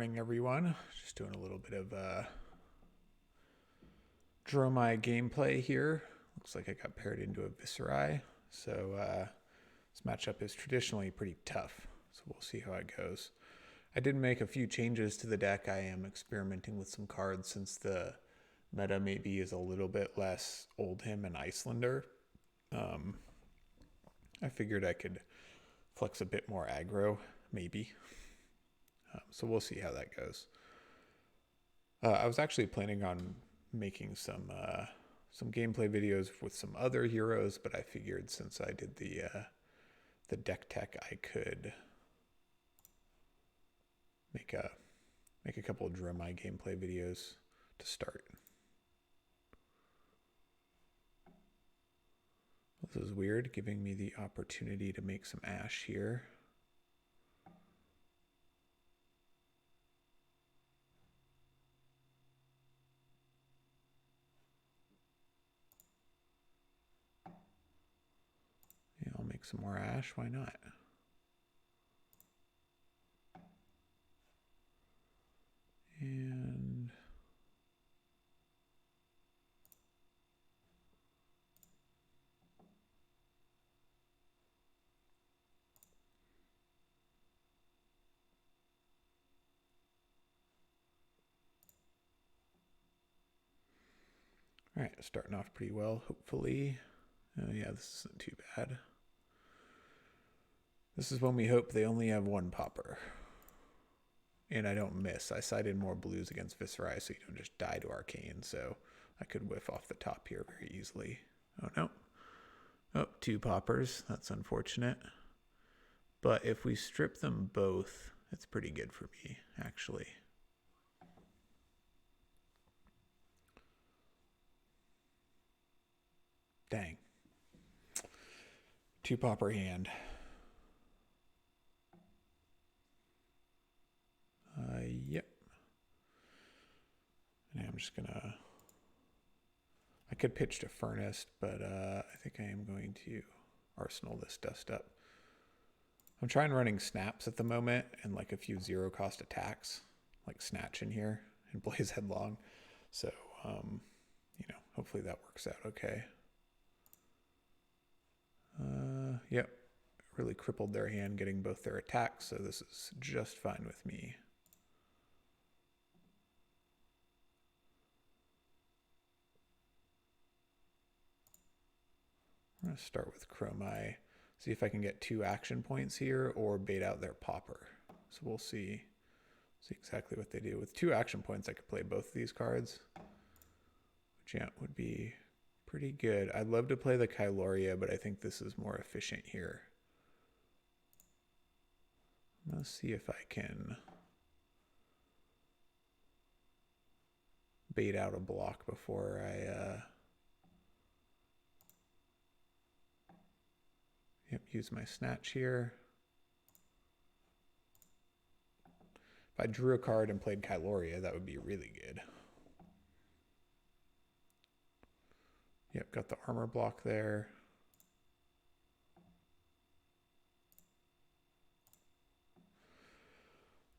morning, everyone. Just doing a little bit of Dromai gameplay here. Looks like I got paired into a Viserai. So this matchup is traditionally pretty tough. So we'll see how it goes. I did make a few changes to the deck. I am experimenting with some cards since the meta maybe is a little bit less Oldhim and Icelander. I figured I could flex a bit more aggro, maybe. So we'll see how that goes. I was actually planning on making some gameplay videos with some other heroes, but I figured since I did the deck tech, I could make a couple of Dromai gameplay videos to start. This is weird, giving me the opportunity to make some ash here. Yeah, I'll make some more ash, why not? And all right, starting off pretty well, hopefully. Oh yeah, this isn't too bad. This is when we hope they only have one popper. And I don't miss. I sided more blues against Viserai so you don't just die to arcane, so I could whiff off the top here very easily. Oh no. Oh, two poppers. That's unfortunate. But if we strip them both, it's pretty good for me, actually. Dang. Two popper hand. Yep. And I'm just gonna... I could pitch to Furnace, but I think I am going to Arsenal this dust up. I'm trying running snaps at the moment and like a few zero cost attacks, like Snatch in here and Blaze Headlong. So, you know, hopefully that works out okay. Yep, really crippled their hand getting both their attacks, so this is just fine with me. I'm going to start with Dromai, see if I can get 2 action points here or bait out their popper. So we'll see exactly what they do. With 2 action points, I could play both of these cards, which yeah, would be pretty good. I'd love to play the Kyloria, but I think this is more efficient here. Let's see if I can bait out a block before I use my Snatch here. If I drew a card and played Kyloria, that would be really good. Yep, got the armor block there.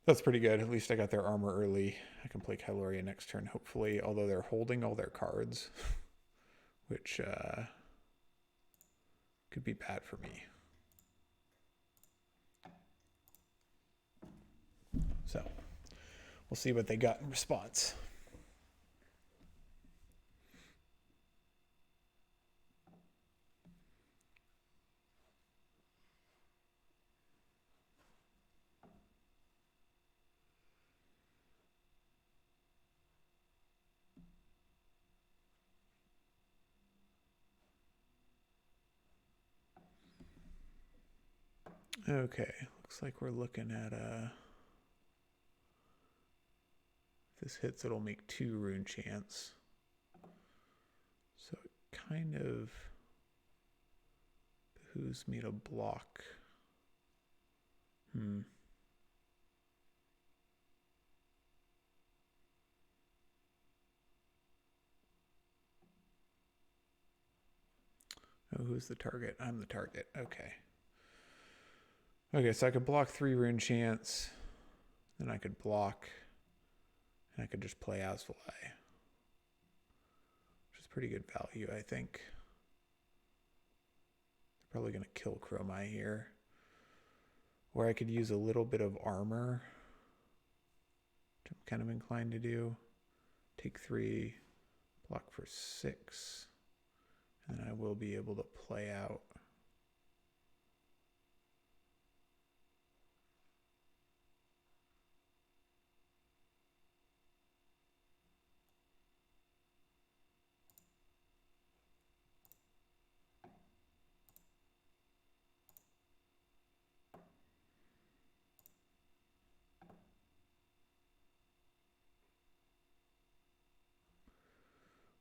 That's pretty good. At least I got their armor early. I can play Kyloria next turn, hopefully, although they're holding all their cards, which could be bad for me. So we'll see what they got in response. Okay, looks like we're looking at if this hits, it'll make 2 rune chance. So it kind of behooves me to block. Oh, who's the target? I'm the target. Okay. Okay, so I could block 3 rune chance. Then I could block, and I could just play Asfly, which is pretty good value, I think. They're probably going to kill Dromai here. Or I could use a little bit of armor, which I'm kind of inclined to do. Take 3, block for 6, and then I will be able to play out.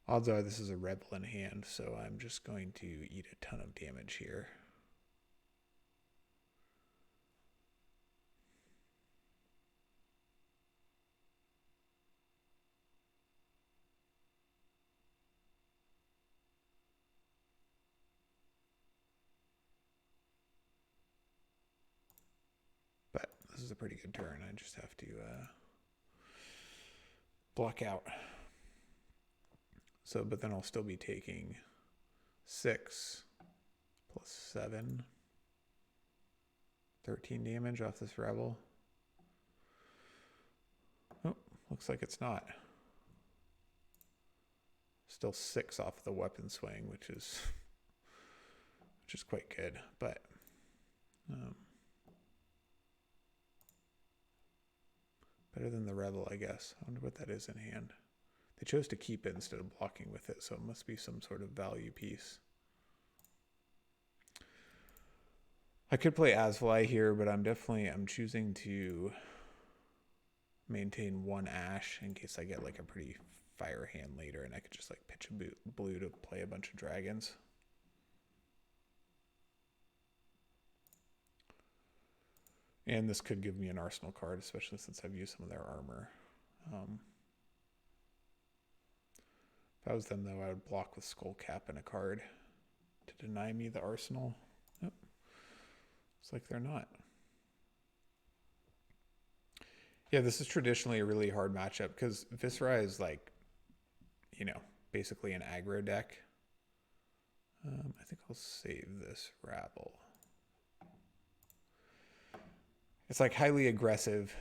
Odds are this is a rebel in hand, so I'm just going to eat a ton of damage here. But this is a pretty good turn. I just have to block out. So, but then I'll still be taking 6 plus 7, 13 damage off this rebel. Oh, looks like it's not. Still 6 off the weapon swing, which is quite good, but better than the rebel, I guess. I wonder what that is in hand. They chose to keep it instead of blocking with it, so it must be some sort of value piece. I could play Asfly here, but I'm choosing to maintain 1 Ash in case I get like a pretty fire hand later, and I could just like pitch a blue to play a bunch of dragons. And this could give me an arsenal card, especially since I've used some of their armor. If I was them, though, I would block with Skull Cap and a card to deny me the arsenal. Nope. It's like they're not. Yeah, this is traditionally a really hard matchup because Viserai is like, you know, basically an aggro deck. I think I'll save this rabble. It's like highly aggressive,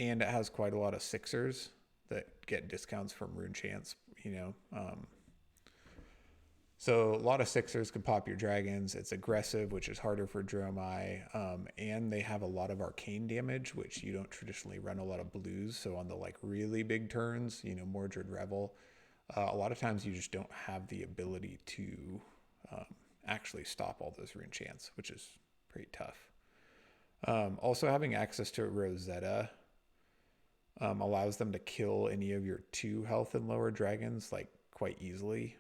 and it has quite a lot of 6ers that get discounts from rune chance, you know. So a lot of 6ers can pop your dragons. It's aggressive, which is harder for Dromai, and they have a lot of arcane damage, which you don't traditionally run a lot of blues. So on the like really big turns, you know, Mordred Revel, a lot of times you just don't have the ability to actually stop all those rune chants, which is pretty tough. Also having access to Rosetta allows them to kill any of your 2 health and lower dragons like quite easily.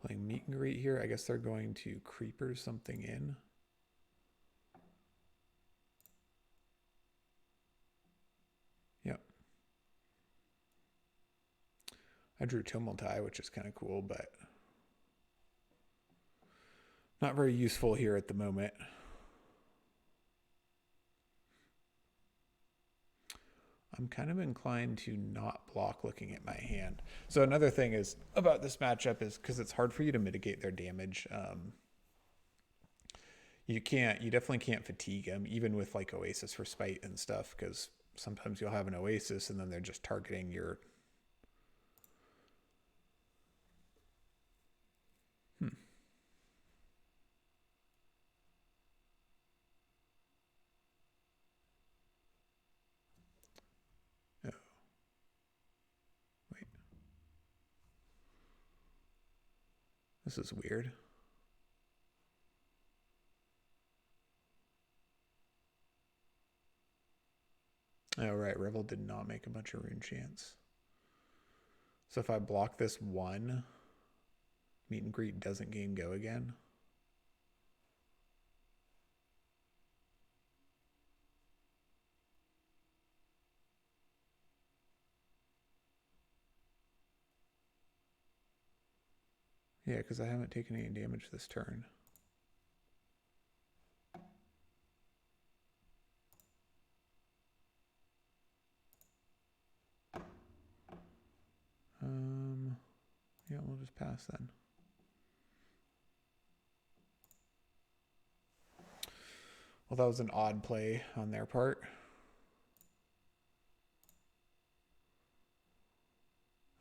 Playing meet and greet here. I guess they're going to creeper something in. Yep. I drew Tumultai, which is kind of cool, but not very useful here at the moment. I'm kind of inclined to not block looking at my hand. So another thing is about this matchup is because it's hard for you to mitigate their damage. You definitely can't fatigue them, even with like Oasis Respite and stuff, because sometimes you'll have an Oasis and then they're just targeting your... Oh. Wait. This is weird. Oh, right. Revel did not make a bunch of rune chants. So if I block this 1, meet and greet doesn't gain go again. Yeah, because I haven't taken any damage this turn. Yeah, we'll just pass then. Well, that was an odd play on their part.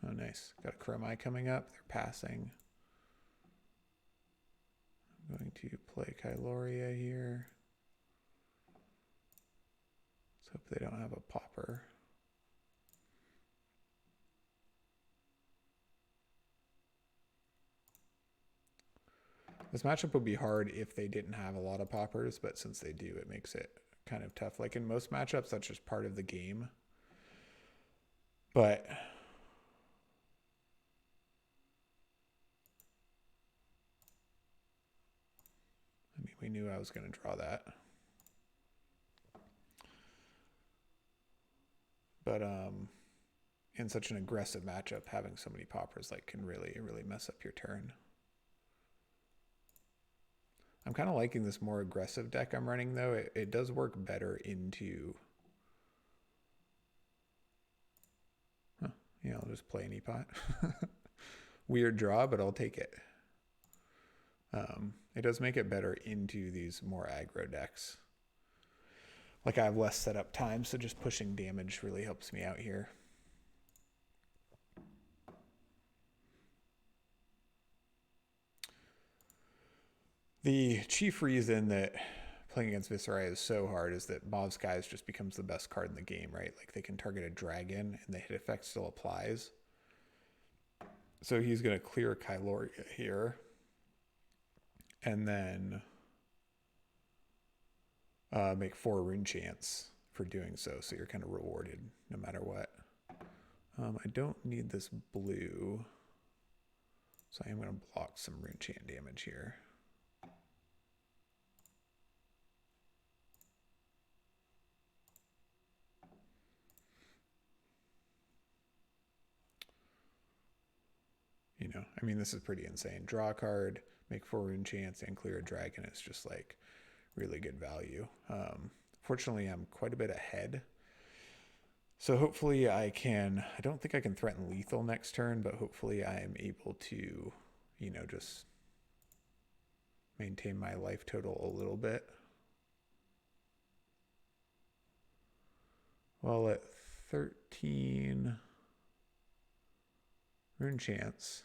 Oh, nice. Got a Dromai coming up. They're passing. I'm going to play Kyloria here. Let's hope they don't have a popper. This matchup would be hard if they didn't have a lot of poppers, but since they do, it makes it kind of tough. Like in most matchups, that's just part of the game. But I mean, we knew I was going to draw that. But in such an aggressive matchup, having so many poppers like can really mess up your turn. I'm kind of liking this more aggressive deck I'm running, though. It does work better into... Huh. Yeah, I'll just play any pot. Weird draw, but I'll take it. It does make it better into these more aggro decks. Like I have less setup time, so just pushing damage really helps me out here. The chief reason that playing against Viserai is so hard is that Mauve Skies just becomes the best card in the game, right? Like they can target a dragon and the hit effect still applies. So he's going to clear Kyloria here. And then make 4 rune chance for doing so. So you're kind of rewarded no matter what. I don't need this blue. So I am going to block some rune chant damage here. You know, I mean, this is pretty insane. Draw a card, make 4 rune chance, and clear a dragon. It's just like really good value. Fortunately, I'm quite a bit ahead. So hopefully I don't think I can threaten lethal next turn, but hopefully I am able to, you know, just maintain my life total a little bit. Well, at 13 rune chance.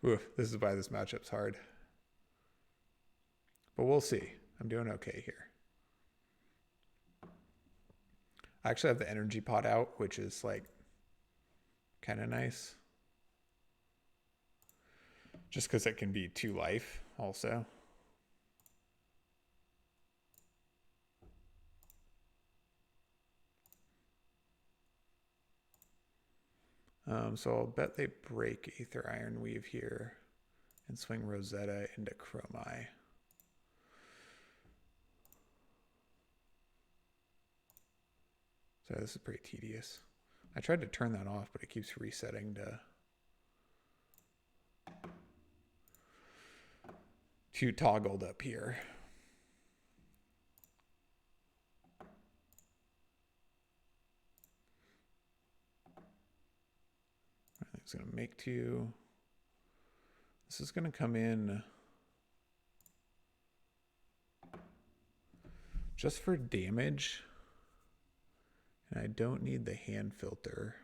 Oof, this is why this matchup's hard. But we'll see. I'm doing okay here. I actually have the energy pot out, which is like kind of nice. Just because it can be 2 life also. So I'll bet they break Aether Iron Weave here and swing Rosetta into Dromai. So this is pretty tedious. I tried to turn that off, but it keeps resetting to toggled up here. It's going to make 2. This is going to come in just for damage. And I don't need the hand filter.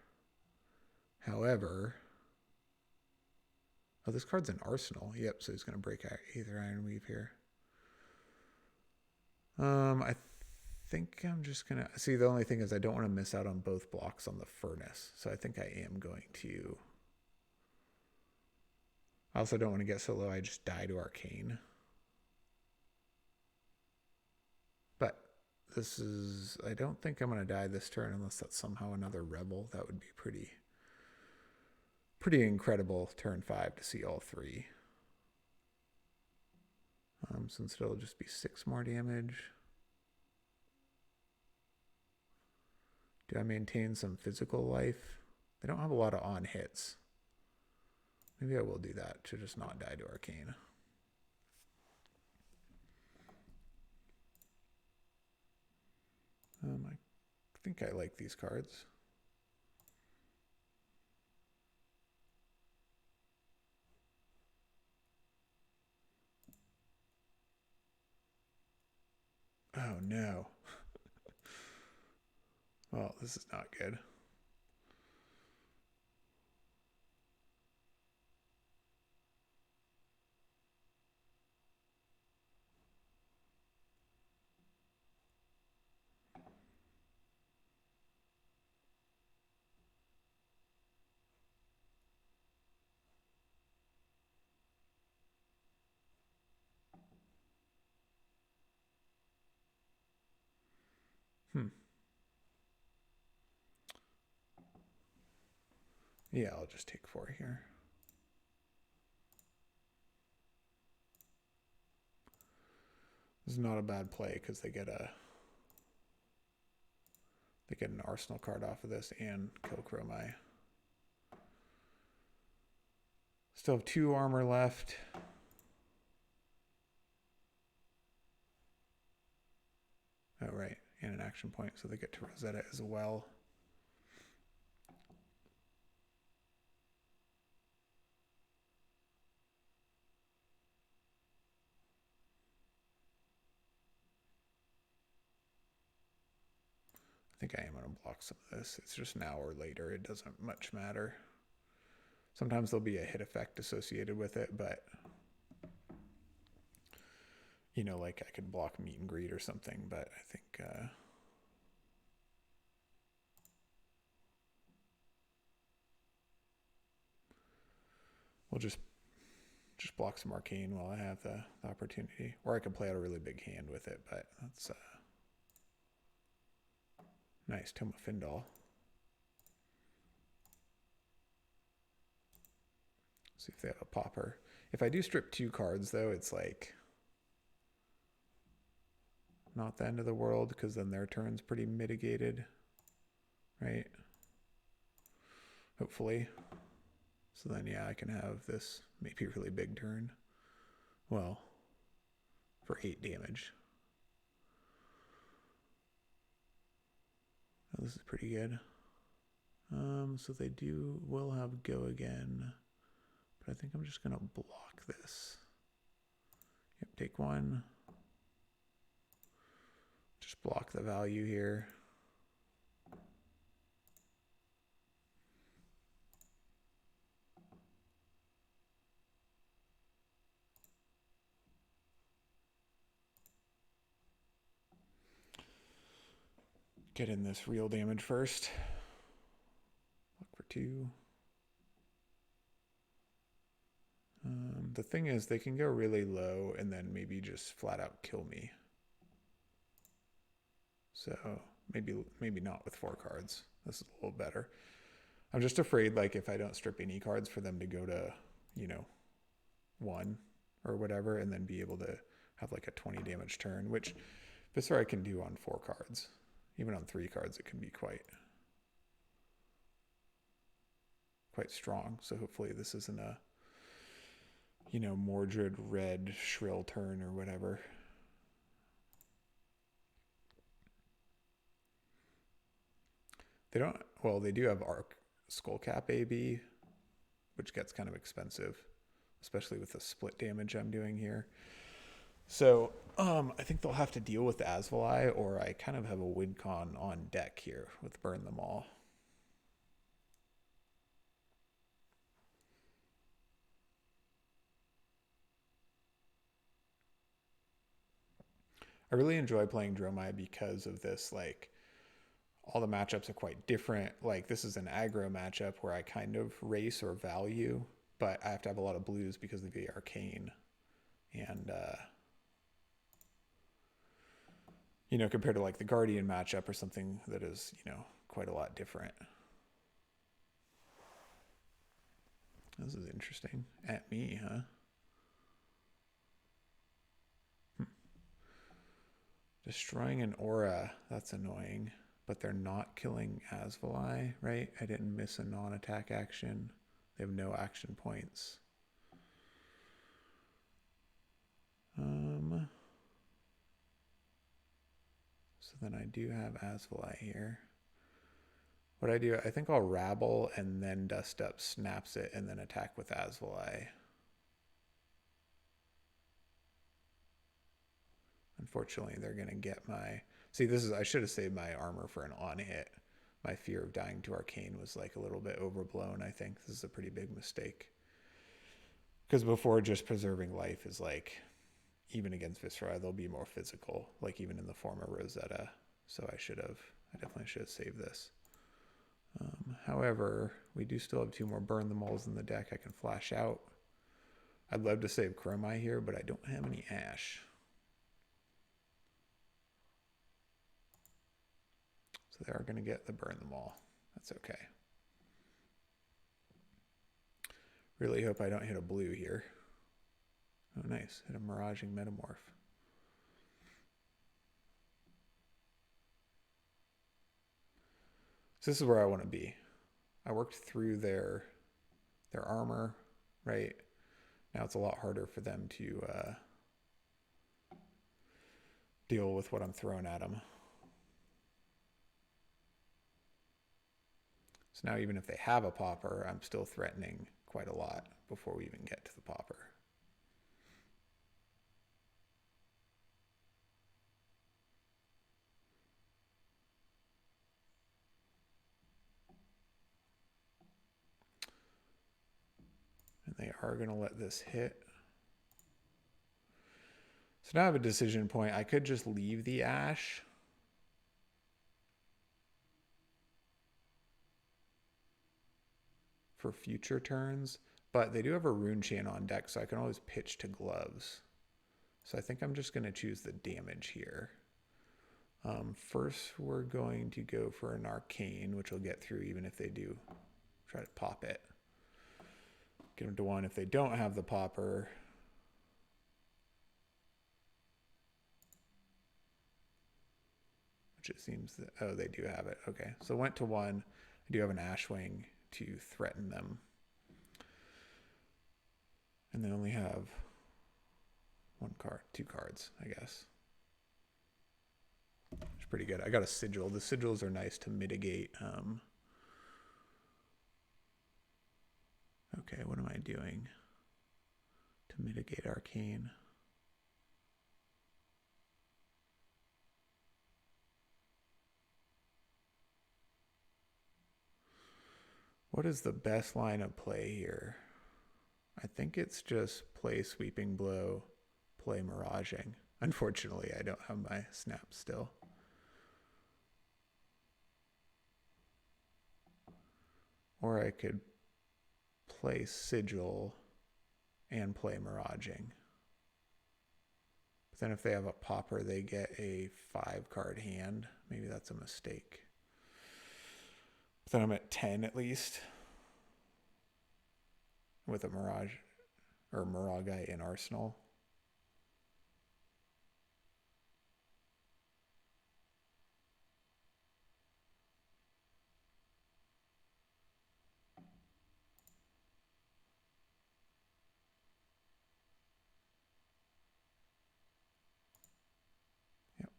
However, oh, this card's an arsenal. Yep, so he's going to break Aether Iron Weave here. I think I'm just going to... See, the only thing is I don't want to miss out on both blocks on the furnace. So I think I am going to... I also don't want to get so low I just die to arcane. But this is... I don't think I'm going to die this turn unless that's somehow another rebel. That would be pretty incredible turn 5 to see all 3. Since it'll just be 6 more damage. Do I maintain some physical life? They don't have a lot of on hits. Maybe I will do that to just not die to arcane. I think I like these cards. Oh no. Well, this is not good. Yeah, I'll just take 4 here. This is not a bad play because they get an arsenal card off of this and kill Dromai. Still have 2 armor left. Oh, right. And an action point, so they get to Rosetta as well. I think I am going to block some of this. It's just now or later. It doesn't much matter. Sometimes there'll be a hit effect associated with it, but you know, like I could block meet and greet or something, but I think we'll just block some arcane while I have the opportunity. Or I could play out a really big hand with it, but that's nice. Tome of Findal. See if they have a popper. If I do strip 2 cards, though, it's like not the end of the world because then their turn's pretty mitigated, right? Hopefully. So then, yeah, I can have this maybe really big turn. Well, for 8 damage. Oh, this is pretty good. So they will have go again. But I think I'm just going to block this. Yep, take 1. Just block the value here. Get in this real damage first. Look for 2. The thing is, they can go really low and then maybe just flat out kill me. So maybe not with 4 cards. This is a little better. I'm just afraid, like, if I don't strip any cards for them to go to, you know, 1 or whatever, and then be able to have like a 20 damage turn, which Viserai can do on 4 cards. Even on 3 cards, it can be quite strong. So hopefully this isn't a, you know, Mordred red shrill turn or whatever. They do have Arc Skullcap AB, which gets kind of expensive, especially with the split damage I'm doing here. So I think they'll have to deal with the Asvalai, or I kind of have a win con on deck here with Burn Them All. I really enjoy playing Dromai because of this, like, all the matchups are quite different. Like, this is an aggro matchup where I kind of race or value, but I have to have a lot of blues because of the arcane. And, you know, compared to like the Guardian matchup or something that is, you know, quite a lot different. This is interesting. At me, huh? Destroying an aura. That's annoying. but they're not killing Asvalai, right? I didn't miss a non-attack action. They have no action points. So then I do have Asvalai here. What I do, I think I'll Rabble and then Dust Up snaps it and then attack with Asvalai. Unfortunately, they're going to get my... See, this is... I should have saved my armor for an on-hit. My fear of dying to Arcane was like a little bit overblown, I think. This is a pretty big mistake. Because before, just preserving life is like... Even against Viserai, they'll be more physical. Like even in the form of Rosetta. So I definitely should have saved this. However, we do still have 2 more Burn the Moles in the deck I can flash out. I'd love to save Dromai here, but I don't have any Ash. So they are going to get the Burn them all. That's okay. Really hope I don't hit a blue here. Oh, nice. Hit a Miraging Metamorph. So this is where I want to be. I worked through their armor, right? Now it's a lot harder for them to deal with what I'm throwing at them. So now even if they have a popper, I'm still threatening quite a lot before we even get to the popper. And they are going to let this hit. So now I have a decision point. I could just leave the Ash. For future turns, but they do have a Rune Chain on deck, so I can always pitch to Gloves. So I think I'm just going to choose the damage here. First, we're going to go for an Arcane, which will get through even if they do try to pop it. Get them to 1 if they don't have the popper. Which it seems that, oh, they do have it. Okay, so went to 1. I do have an Ashwing to threaten them. And they only have 2 cards, I guess. It's pretty good. I got a Sigil. The Sigils are nice to mitigate. Okay, what am I doing to mitigate Arcane? What is the best line of play here? I think it's just play Sweeping Blow, play Miraging. Unfortunately, I don't have my snap still. Or I could play Sigil and play Miraging. But then if they have a popper, they get a 5-card hand. Maybe that's a mistake. But then I'm at 10 at least. With a Mirage or Miragai in Arsenal. Yep.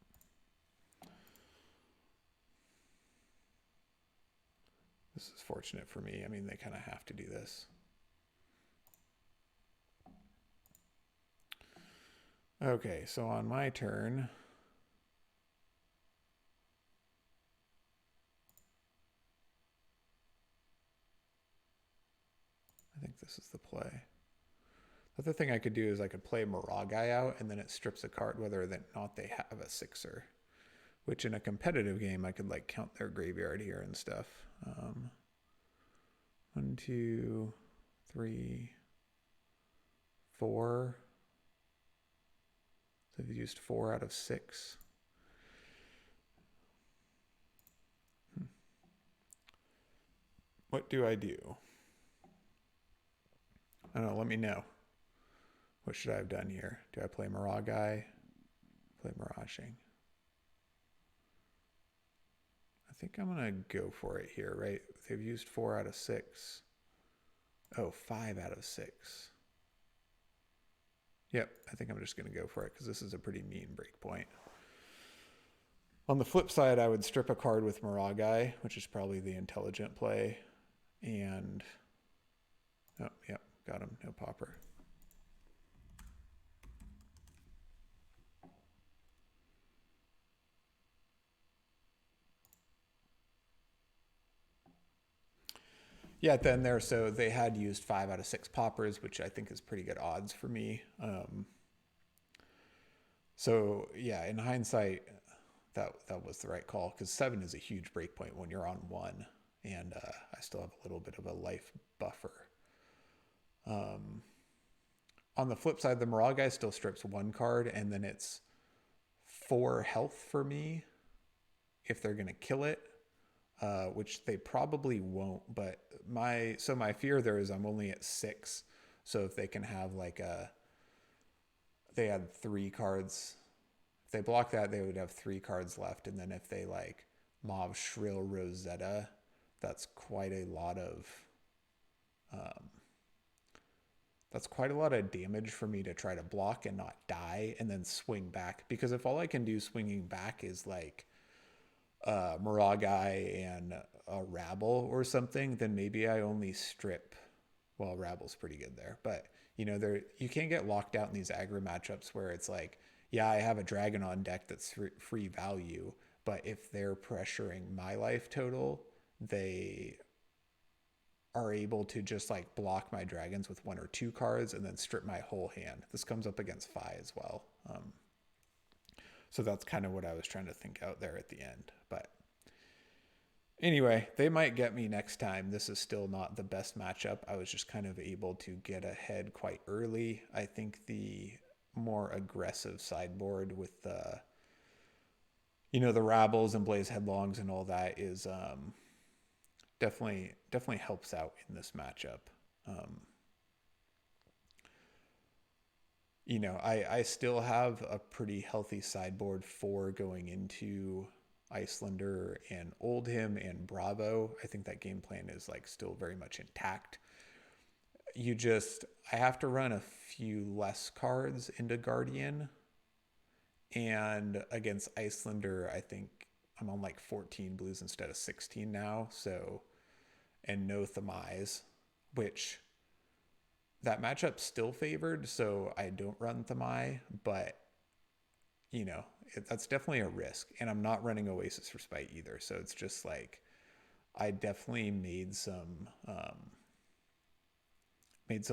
This is fortunate for me. I mean, they kind of have to do this. Okay, so on my turn, I think this is the play. The other thing I could do is I could play Miragai out and then it strips a card whether or not they have a 6er, which in a competitive game I could like count their graveyard here and stuff. 1, 2, 3, 4. So I've used 4 out of 6. What do I do? I don't know, let me know. What should I have done here? Do I play Miragai? Play Miraging. think I'm going to go for it here, right? They've used 4 out of 6. Oh, 5 out of 6. Yep, I think I'm just going to go for it because this is a pretty mean breakpoint. On the flip side, I would strip a card with Miragai, which is probably the intelligent play. And, oh, yep, got him, no popper. Yeah, then there, so they had used 5 out of 6 poppers, which I think is pretty good odds for me. So yeah, in hindsight, that was the right call because 7 is a huge breakpoint when you're on 1, and I still have a little bit of a life buffer. On the flip side, the Miragai still strips 1 card, and then it's 4 health for me if they're gonna kill it. Which they probably won't, but my fear there is I'm only at 6, so if they can have like they had 3 cards, if they block that they would have 3 cards left, and then if they like Mauve Shrill Rosetta, that's quite a lot of damage for me to try to block and not die and then swing back, because if all I can do swinging back is like Miragai and a Rabble or something, then maybe I only strip. Well, Rabble's pretty good there, but you know, you can't get locked out in these aggro matchups where it's like, yeah, I have a dragon on deck that's free value, but if they're pressuring my life total, they are able to just like block my dragons with 1 or 2 cards and then strip my whole hand. This comes up against Fi as well. So that's kind of what I was trying to think out there at the end. But anyway, they might get me next time. This is still not the best matchup. I was just kind of able to get ahead quite early. I think the more aggressive sideboard with the, you know, the Rabbles and Blaze Headlongs and all that is definitely helps out in this matchup. You know, I still have a pretty healthy sideboard for going into Icelander and Oldhim and Bravo. I think that game plan is like still very much intact. I have to run a few less cards into Guardian, and against Icelander, I think I'm on like 14 blues instead of 16 now. So, and no Thamais, which that matchup's still favored, so I don't run Thamai, but you know, that's definitely a risk, and I'm not running Oasis Respite either, so it's just like I definitely made some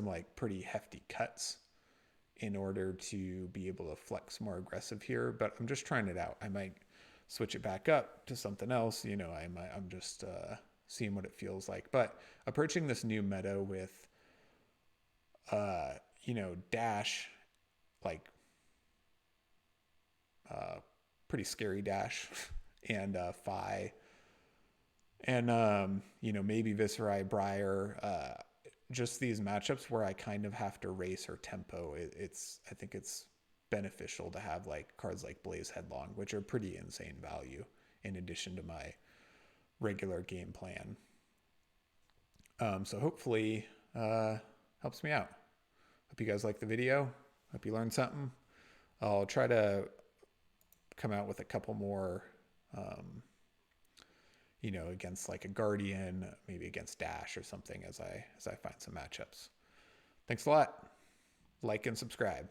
like pretty hefty cuts in order to be able to flex more aggressive here, but I'm just trying it out. I might switch it back up to something else, you know. I'm just seeing what it feels like, but approaching this new meta with you know, Dash, like pretty scary Dash, and Fi, and you know, maybe Viserai, Briar, just these matchups where I kind of have to race or tempo. I think it's beneficial to have like cards like Blaze Headlong, which are pretty insane value in addition to my regular game plan. So hopefully helps me out. Hope you guys like the video. Hope you learned something. I'll try to come out with a couple more, you know, against like a Guardian, maybe against Dash or something as I find some matchups. Thanks a lot. Like and subscribe.